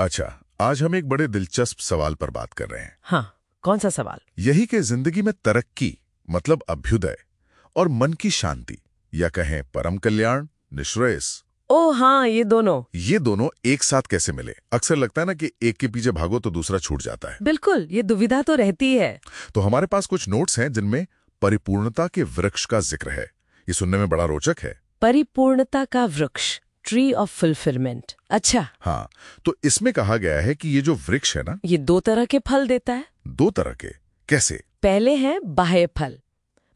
अच्छा, आज हम एक बड़े दिलचस्प सवाल पर बात कर रहे हैं। हाँ, कौन सा सवाल? यही कि जिंदगी में तरक्की मतलब अभ्युदय और मन की शांति, या कहें परम कल्याण, निश्रेयस, ओह हाँ, ये दोनों एक साथ कैसे मिले? अक्सर लगता है ना कि एक के पीछे भागो तो दूसरा छूट जाता है। बिल्कुल, ये दुविधा तो रहती है। तो हमारे पास कुछ नोट्स हैं जिनमें परिपूर्णता के वृक्ष का जिक्र है। ये सुनने में बड़ा रोचक है। परिपूर्णता का वृक्ष, ट्री ऑफ फुलफिलमेंट। अच्छा, हाँ, तो इसमें कहा गया है कि ये जो वृक्ष है ना, ये 2 तरह के फल देता है। 2 तरह के। कैसे? पहले है बाह्य फल,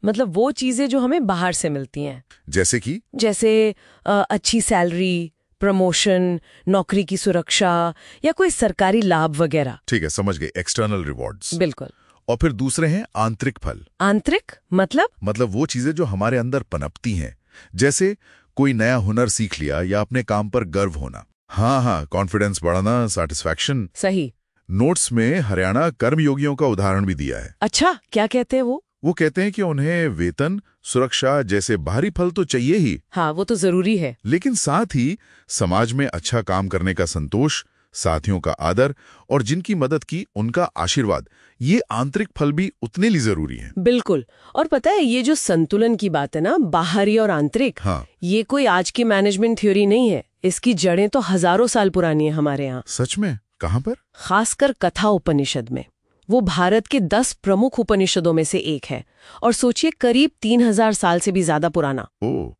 मतलब वो चीजें जो हमें बाहर से मिलती हैं। जैसे अच्छी सैलरी, प्रमोशन, नौकरी की सुरक्षा या कोई सरकारी लाभ वगैरह। ठीक है, समझ गए, एक्सटर्नल रिवॉर्ड्स। बिल्कुल। और फिर दूसरे हैं आंतरिक फल। आंतरिक मतलब वो चीजें जो हमारे अंदर पनपती हैं, जैसे कोई नया हुनर सीख लिया या अपने काम पर गर्व होना। हाँ, कॉन्फिडेंस बढ़ाना, सैटिस्फैक्शन। सही। नोट्स में हरियाणा कर्मयोगियों का उदाहरण भी दिया है। अच्छा, क्या कहते हैं वो? वो कहते हैं कि उन्हें वेतन, सुरक्षा जैसे बाहरी फल तो चाहिए ही। हाँ, वो तो जरूरी है। लेकिन साथ ही समाज में अच्छा काम करने का संतोष, साथियों का आदर और जिनकी मदद की उनका आशीर्वाद, ये आंतरिक फल भी उतने ही जरूरी हैं। बिल्कुल। और पता है, ये जो संतुलन की बात है ना, बाहरी और आंतरिक, हाँ, ये कोई आज की मैनेजमेंट थ्योरी नहीं है। इसकी जड़ें तो हजारों साल पुरानी है हमारे यहाँ। सच में? कहाँ पर? खासकर कथा उपनिषद में। वो भारत के 10 प्रमुख उपनिषदों में से एक है और सोचिए करीब 3000 साल से भी ज्यादा पुराना। ओ,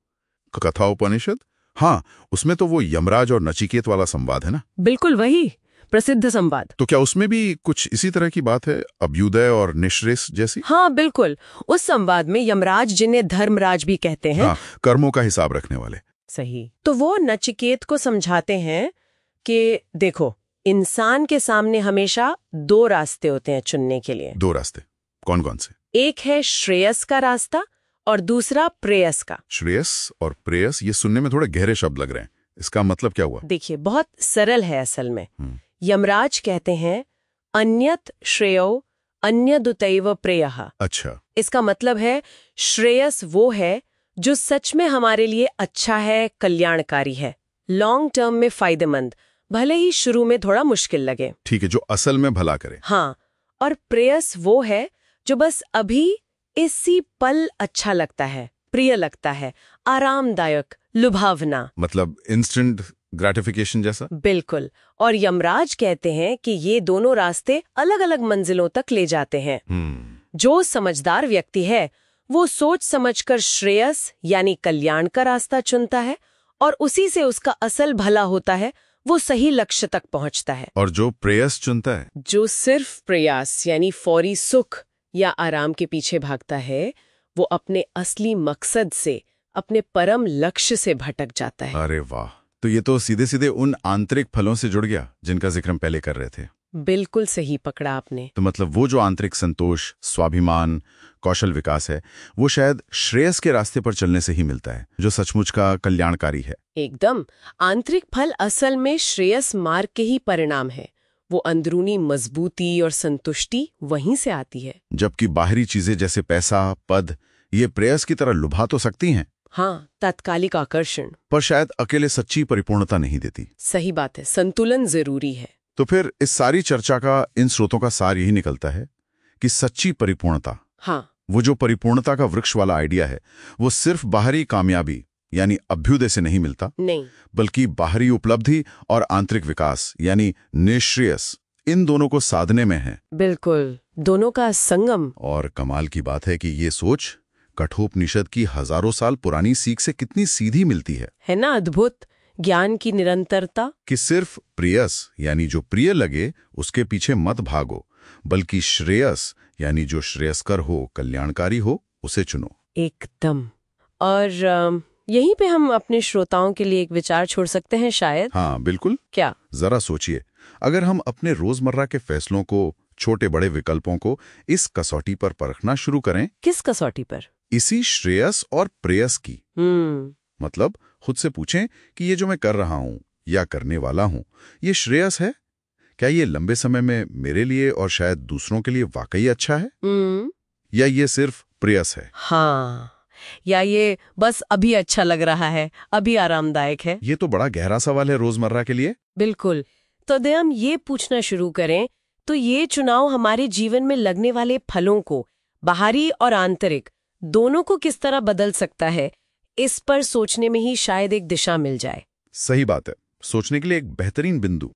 कथा उपनिषद? हाँ, उसमें तो वो यमराज और नचिकेत वाला संवाद है ना? बिल्कुल वही प्रसिद्ध संवाद। तो क्या उसमें भी कुछ इसी तरह की बात है, अभ्युदय और निश्रेयस जैसी? हाँ बिल्कुल। उस संवाद में यमराज, जिन्हें धर्मराज भी कहते हैं, हाँ, कर्मों का हिसाब रखने वाले। सही, तो वो नचिकेत को समझाते हैं कि देखो, इंसान के सामने हमेशा 2 रास्ते होते हैं चुनने के लिए। 2 रास्ते? कौन कौन से? एक है श्रेयस का रास्ता और दूसरा प्रेयस का। श्रेयस और प्रेयस, ये सुनने में थोड़े गहरे शब्द लग रहे हैं। इसका मतलब क्या हुआ? देखिए, बहुत सरल है असल में। यमराज कहते हैं अन्यत श्रेयो अन्यदुतैव प्रेयः। अच्छा। इसका मतलब है श्रेयस वो है जो सच में हमारे लिए अच्छा है, कल्याणकारी है, लॉन्ग टर्म में फायदेमंद, भले ही शुरू में थोड़ा मुश्किल लगे। ठीक है, जो असल में भला करे। हाँ, और प्रेयस वो है जो बस अभी इसी पल अच्छा लगता है, प्रिय लगता है, आरामदायक, लुभावना, मतलब इंस्टेंट ग्रेटिफिकेशन जैसा? बिल्कुल। और यमराज कहते हैं कि ये दोनों रास्ते अलग अलग मंजिलों तक ले जाते हैं। जो समझदार व्यक्ति है वो सोच समझकर श्रेयस यानी कल्याण का रास्ता चुनता है और उसी से उसका असल भला होता है, वो सही लक्ष्य तक पहुंचता है। और जो प्रेयस चुनता है, जो सिर्फ प्रयास यानी फौरी सुख या आराम के पीछे भागता है, वो अपने असली मकसद से, अपने परम लक्ष्य से भटक जाता है। अरे वाह, तो ये तो सीधे सीधे उन आंतरिक फलों से जुड़ गया जिनका जिक्र हम पहले कर रहे थे। बिल्कुल सही पकड़ा आपने। तो मतलब वो जो आंतरिक संतोष, स्वाभिमान, कौशल विकास है, वो शायद श्रेयस के रास्ते पर चलने से ही मिलता है, जो सचमुच का कल्याणकारी है। एकदम। आंतरिक फल असल में श्रेयस मार्ग के ही परिणाम है। वो अंदरूनी मजबूती और संतुष्टि वहीं से आती है। जबकि बाहरी चीजें जैसे पैसा, पद, ये प्रेयस की तरह लुभा तो सकती हैं। हाँ, तात्कालिक आकर्षण, पर शायद अकेले सच्ची परिपूर्णता नहीं देती। सही बात है, संतुलन जरूरी है। तो फिर इस सारी चर्चा का, इन स्रोतों का सार यही निकलता है कि सच्ची परिपूर्णता, हाँ, वो जो परिपूर्णता का वृक्ष वाला आइडिया है, वो सिर्फ बाहरी कामयाबी यानी अभ्युदय से नहीं मिलता, नहीं, बल्कि बाहरी उपलब्धि और आंतरिक विकास यानी निश्रेयस, इन दोनों को साधने में है। बिल्कुल, दोनों का संगम। और कमाल की बात है कि ये सोच कठोपनिषद की हजारों साल पुरानी सीख से कितनी सीधी मिलती है ना? अद्भुत। ज्ञान की निरंतरता, कि सिर्फ प्रेयस यानी जो प्रिय लगे उसके पीछे मत भागो, बल्कि श्रेयस यानी जो श्रेयस्कर हो, कल्याणकारी हो, उसे चुनो। एकदम। और यहीं पे हम अपने श्रोताओं के लिए एक विचार छोड़ सकते हैं शायद। हाँ बिल्कुल। क्या? जरा सोचिए, अगर हम अपने रोजमर्रा के फैसलों को, छोटे बड़े विकल्पों को इस कसौटी पर परखना शुरू करें। किस कसौटी पर? इसी श्रेयस और प्रेयस की। मतलब खुद से पूछें कि ये जो मैं कर रहा हूं या करने वाला हूं, ये श्रेयस है? क्या ये लंबे समय में मेरे लिए और शायद दूसरों के लिए वाकई अच्छा है? या ये सिर्फ प्रेयस है? हाँ, या ये बस अभी अच्छा लग रहा है, अभी आरामदायक है? ये तो बड़ा गहरा सवाल है रोजमर्रा के लिए। बिल्कुल। तो यदि हम ये पूछना शुरू करें तो ये चुनाव हमारे जीवन में लगने वाले फलों को, बाहरी और आंतरिक, दोनों को किस तरह बदल सकता है, इस पर सोचने में ही शायद एक दिशा मिल जाए। सही बात है। सोचने के लिए एक बेहतरीन बिंदु।